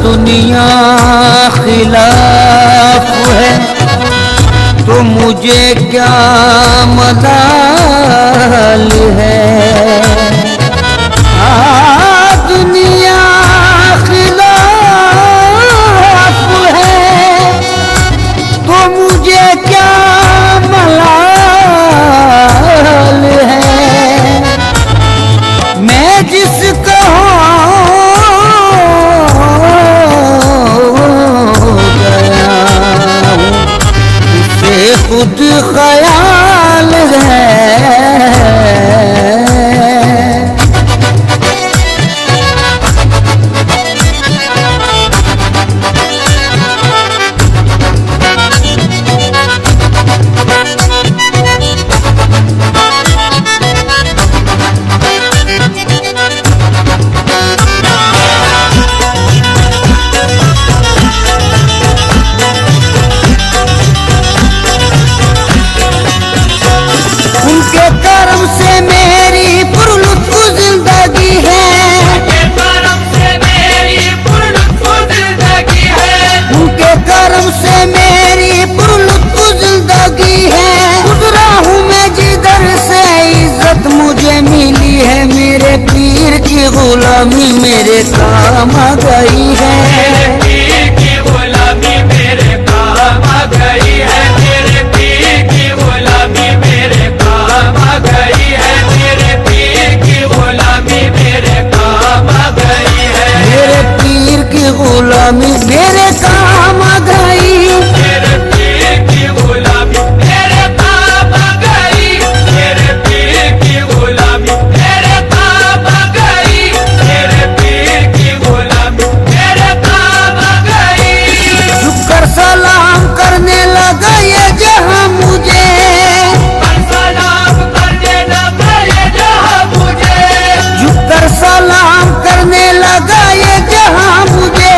दुनिया खिलाफ है तो मुझे क्या मलाल है। दुनिया खिलाफ है तो मुझे क्या मलाल है। मैं जिसका खुद ख्याल है। गुलामी मेरे काम आ गई है। मेरे पीर की गुलामी मेरे काम आ गई है। मेरे पीर की गुलामी मेरे काम आ गई है। मेरे पीर की गुलामी मेरे काम आ गई है। मेरे पीर की गुलामी मेरे काम आ गई। मेरे पीर की गुलामी मेरे काम आ गई। मेरे पीर की गुलामी मेरे काम आ गई। मेरे पीर की गुलामी मेरे काम आ गई। झुककर सलाम करने लगा ये जहां मुझे। सलाम करने लगा ये जहां मुझे। झुककर सलाम करने लगा ये जहां मुझे।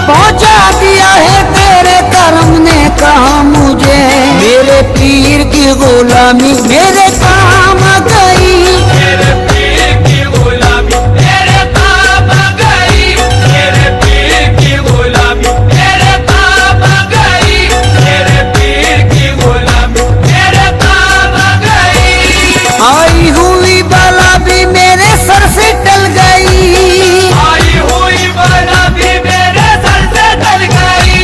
पहुंचा दिया है तेरे करम ने कहा मुझे। मेरे पीर की गुलामी मेरे काम आ गई। मेरे पीर की गुलामी मेरे काम आ गई। मेरे पीर की गुलामी मेरे काम आ गई। मेरे पीर की गुलामी मेरे काम आ गई। आई हुई बला भी मेरे सर से टल गई। आई हुई बला भी मेरे सर से टल गई।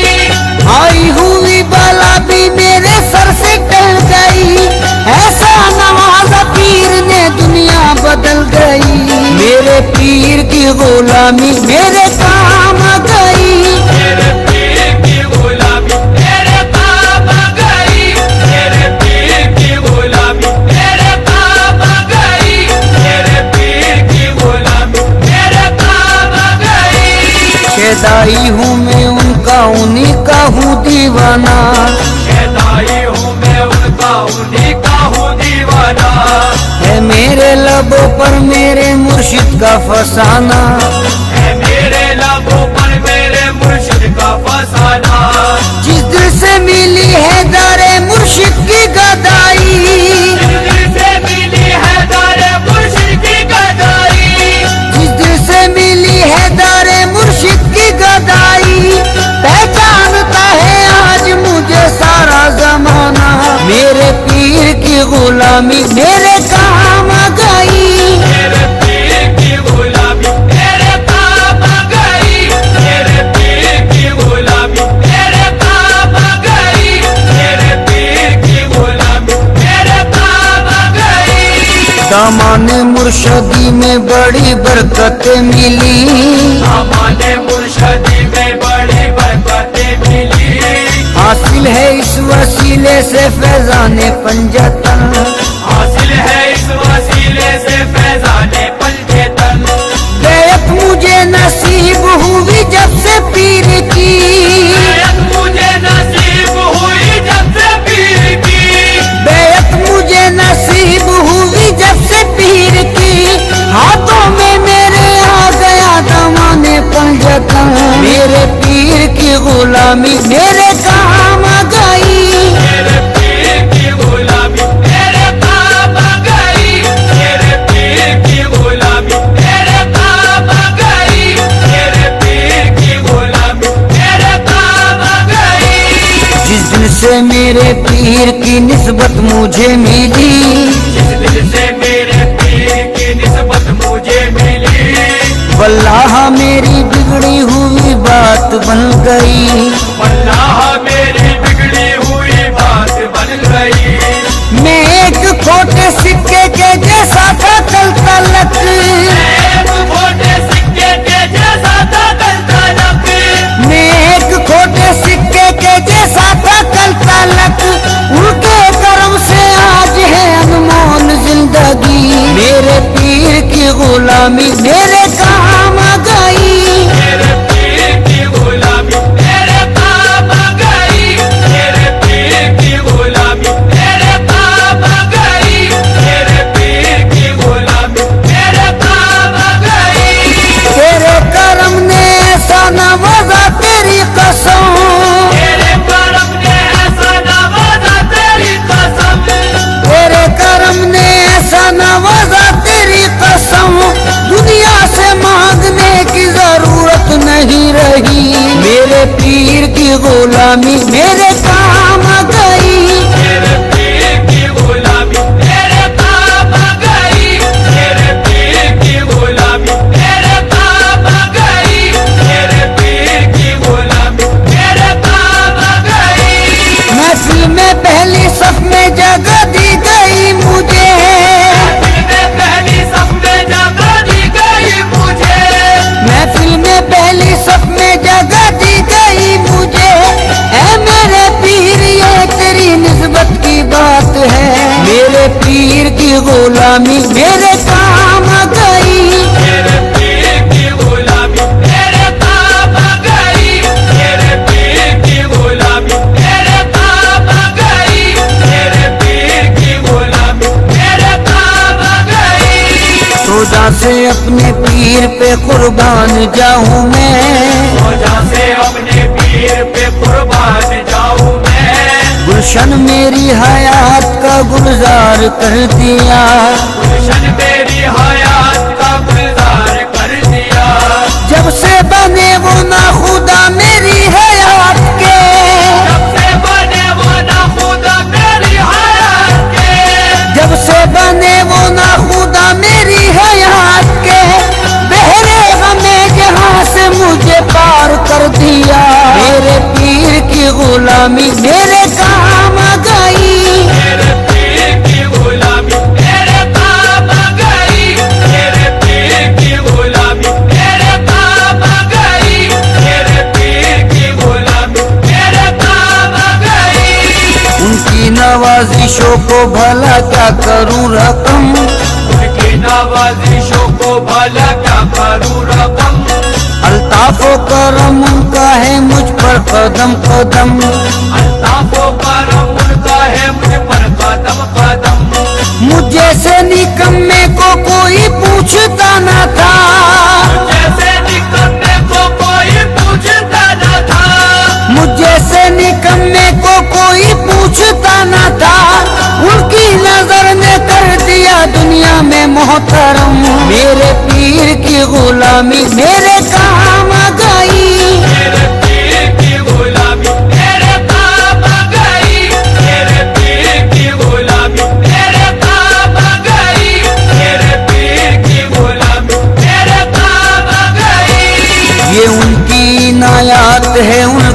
आई हुई बला भी मेरे सर से टल गई। ऐसा नवाज़ा पीर ने दुनिया बदल गई। मेरे पीर की गुलामी मेरे काम आ गई। मेरे पीर की गुलामी मेरे काम आ गई। मेरे पीर की गुलामी मेरे काम आ गई। मेरे पीर की गुलामी मेरे काम आ गई। शेदाई हूँ मैं उनका उन्हीं का हूँ दीवाना। शेदाई हूँ मैं उनका उन्हीं का हूँ दीवाना। है मेरे लबों पर मेरे मुर्शिद का फसाना। है मेरे लबों पर मेरे मुर्शिद का फसाना। जिस दिल से मिली है दारे मुर्शिद की गदाई। जिस दिल से मिली है दारे मुर्शिद की गदाई। जिस दिल से मिली है दारे मुर्शिद की गदाई। पहचानता है आज मुझे सारा जमाना। मेरे पीर की गुलामी मेरे काम आ गई। मेरे पीर की गुलामी मेरे काम आ गई। मेरे पीर की गुलामी मेरे काम आ गई। मेरे पीर की गुलामी मेरे काम आ गई। दामाने मुर्शदी में बड़ी बरकतें मिली। हमारे मुर्शदी में बड़ी बरकतें मिली। हासिल है इस वसीले से फैजाने पंजतन। हासिल है इस वसीले से फैजाने पंजतन। बैत मुझे नसीब हुई जब से पीर की। बैत मुझे नसीब हुई जब से पीर की। बैत मुझे नसीब हुई जब से पीर की। हाथों में मेरे आ गया दामाने पंजतन। गुलामी मेरे काम आ गई। मेरे पीर की गुलामी मेरे काम आ गई। मेरे पीर की गुलामी मेरे काम आ गई। मेरे पीर की गुलामी मेरे काम आ गई। जिस दिन से मेरे पीर की निस्बत मुझे मिली, जिस दिन से मेरे पीर की निस्बत मुझे मिली, वल्लाह मेरी बिगड़ी हुई बात बन गई। वल्लाह मेरी बिगड़ी हुई बात बन गई। मैं एक खोटे सिक्के के जैसा था कल तलक, एक खोटे सिक्के के जैसा था कल तलक। मैं एक खोटे सिक्के के जैसा था कल तलक, उनके करम से आज है अनमोल जिंदगी। मेरे पीर की गुलामी मेरे काम आ गई। मेरे पीर की गुलामी मेरे काम आ गई। मेरे पीर की गुलामी मेरे काम आ गई। मेरे पीर की गुलामी मेरे काम आ गई। तेरे करम ने ऐसा नवाजा तेरी कसम, तेरे करम ने ऐसा नवाजा तेरी कसम। तेरे करम ने ऐसा नवाजा तेरी कसम, दुनिया से मांगने की जरूरत नहीं रही। मेरे पीर की गुलामी मेरे काम आ गई। मेरे पीर की गुलामी मेरे काम आ गई। मेरे पीर की गुलामी मेरे काम आ गई। मेरे पीर की गुलामी मेरे काम आ गई। महफिल में पहली सफ में जगह दी गई मुझे, पहली सब में जगह दी गई मुझे। महफिल में पहली सफ में जगह दी गई मुझे। ऐ मेरे पीर ये तेरी निस्बत की बात है। मेरे पीर की गुलामी मेरे काम आ गई। मेरे पीर की गुलामी मेरे काम आ गई। मेरे पीर की गुलामी मेरे काम आ गई। मेरे पीर की गुलामी मेरे काम आ गई। रोजा से अपने पीर पे कुर्बान जाऊं मैं, रोजा से अपने पीर पे कुर्बान जाऊं मैं। गुलशन मेरी हयात का गुलजार कर दिया। गुलशन मेरी हयात का गुलजार कर दिया। जब से बने वो ना खुदा मेरी हयात के, जब से बने वो ना खुदा मेरी हयात के। जब से बने वो ना खुदा मेरी हयात के, बहरे हमें जहां से मुझे पार कर दिया। मेरे पीर की गुलामी मेरे काम आ गई। मेरे पीर की गुलामी मेरे काम आ गई। मेरे पीर की गुलामी मेरे काम आ गई। मेरे पीर की गुलामी मेरे काम आ गई। उनकी नवाजिशों को भला क्या करूं रकम, उनकी नवाजिशों को भला क्या करूं रकम। अल्ताफो करम उनका है मुझ पर कदम कदम। अल्ताफो करम उनका है मुझ पर कदम कदम। मुझे से निकम्मे को कोई पूछता न था, जैसे निकम्मे को कोई पूछता न था। मुझे से निकम्मे को कोई पूछता न था। उनकी नजर ने कर दिया दुनिया में मोहतरम। मेरे पीर की गुलामी मेरे काम आ गई। मेरे पीर की गुलामी मेरे काम आ गई। मेरे पीर की गुलामी मेरे काम आ गई। मेरे पीर की गुलामी मेरे काम आ गई। ये उनकी इनायत है, उन